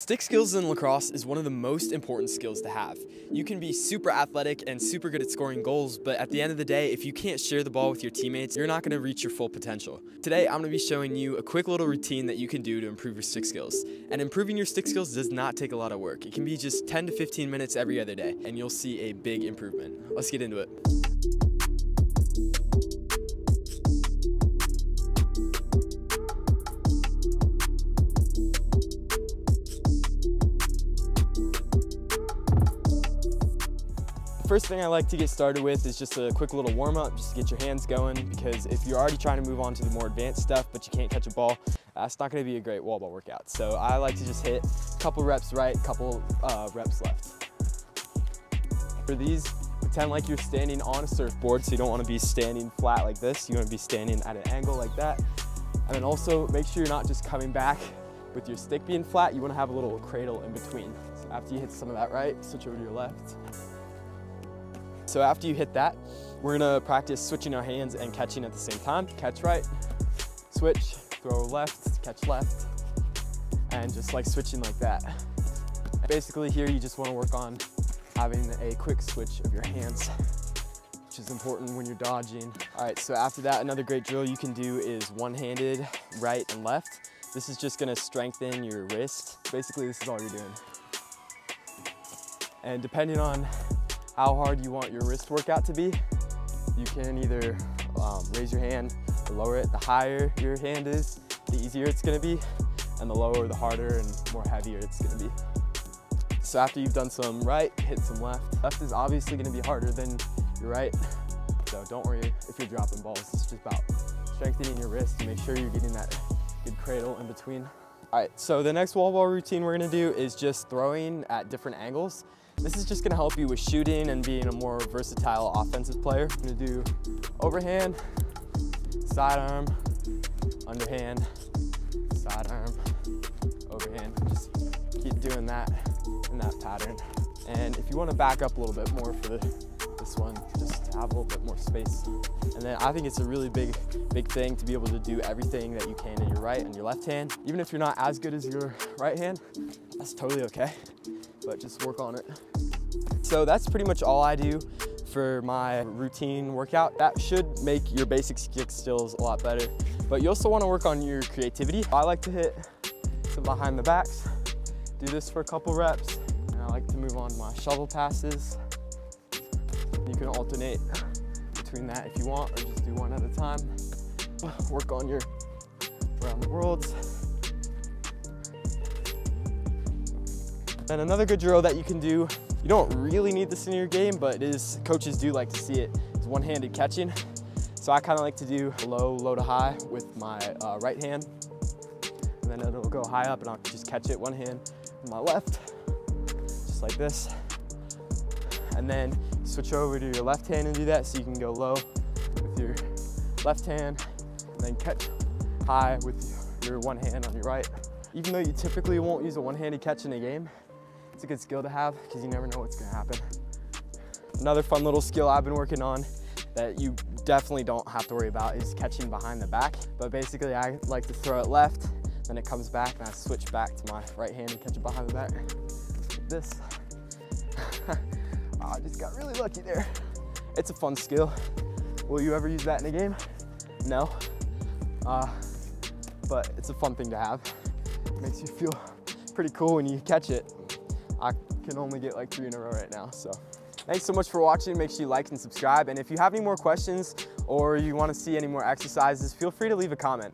Stick skills in lacrosse is one of the most important skills to have. You can be super athletic and super good at scoring goals, but at the end of the day, if you can't share the ball with your teammates, you're not going to reach your full potential. Today, I'm going to be showing you a quick little routine that you can do to improve your stick skills. And improving your stick skills does not take a lot of work. It can be just 10 to 15 minutes every other day, and you'll see a big improvement. Let's get into it. First thing I like to get started with is just a quick little warm-up, just to get your hands going, because if you're already trying to move on to the more advanced stuff but you can't catch a ball, that's not going to be a great wall ball workout. So I like to just hit a couple reps right, couple reps left. For these, pretend like you're standing on a surfboard, so you don't want to be standing flat like this. You want to be standing at an angle like that. And then also make sure you're not just coming back with your stick being flat. You want to have a little cradle in between. So after you hit some of that right, switch over to your left. So after you hit that, we're gonna practice switching our hands and catching at the same time. Catch right, switch, throw left, catch left, and just like switching like that. Basically here you just wanna work on having a quick switch of your hands, which is important when you're dodging. All right, so after that, another great drill you can do is one-handed right and left. This is just gonna strengthen your wrist. Basically, this is all you're doing. And depending on how hard you want your wrist workout to be, you can either raise your hand or lower it. The higher your hand is, the easier it's gonna be, and the lower, the harder and more heavier it's gonna be. So after you've done some right, hit some left. Left is obviously gonna be harder than your right, so don't worry if you're dropping balls. It's just about strengthening your wrist to make sure you're getting that good cradle in between. All right, so the next wall ball routine we're gonna do is just throwing at different angles. This is just gonna help you with shooting and being a more versatile offensive player. I'm gonna do overhand, sidearm, underhand, sidearm, overhand. Just keep doing that in that pattern. And if you wanna back up a little bit more for this one, just to have a little bit more space. And then I think it's a really big thing to be able to do everything that you can in your right and your left hand. Even if you're not as good as your right hand, that's totally okay, but just work on it. So that's pretty much all I do for my routine workout. That should make your basic stick skills a lot better, but you also want to work on your creativity. I like to hit some behind the backs, do this for a couple reps, and I like to move on to my shovel passes. You can alternate between that if you want, or just do one at a time. Work on your around the worlds. And another good drill that you can do, you don't really need this in your game, but coaches do like to see it, is one-handed catching. So I kind of like to do low to high with my right hand. And then it'll go high up and I'll just catch it one hand with my left, just like this. And then switch over to your left hand and do that, so you can go low with your left hand and then catch high with your one hand on your right. Even though you typically won't use a one-handed catch in a game, it's a good skill to have because you never know what's gonna happen. Another fun little skill I've been working on that you definitely don't have to worry about is catching behind the back. But basically I like to throw it left, then it comes back and I switch back to my right hand and catch it behind the back, like this. Oh, I just got really lucky there. It's a fun skill. Will you ever use that in a game? No. But it's a fun thing to have. It makes you feel pretty cool when you catch it. I can only get like 3 in a row right now, so. Thanks so much for watching. Make sure you like and subscribe. And if you have any more questions or you want to see any more exercises, feel free to leave a comment.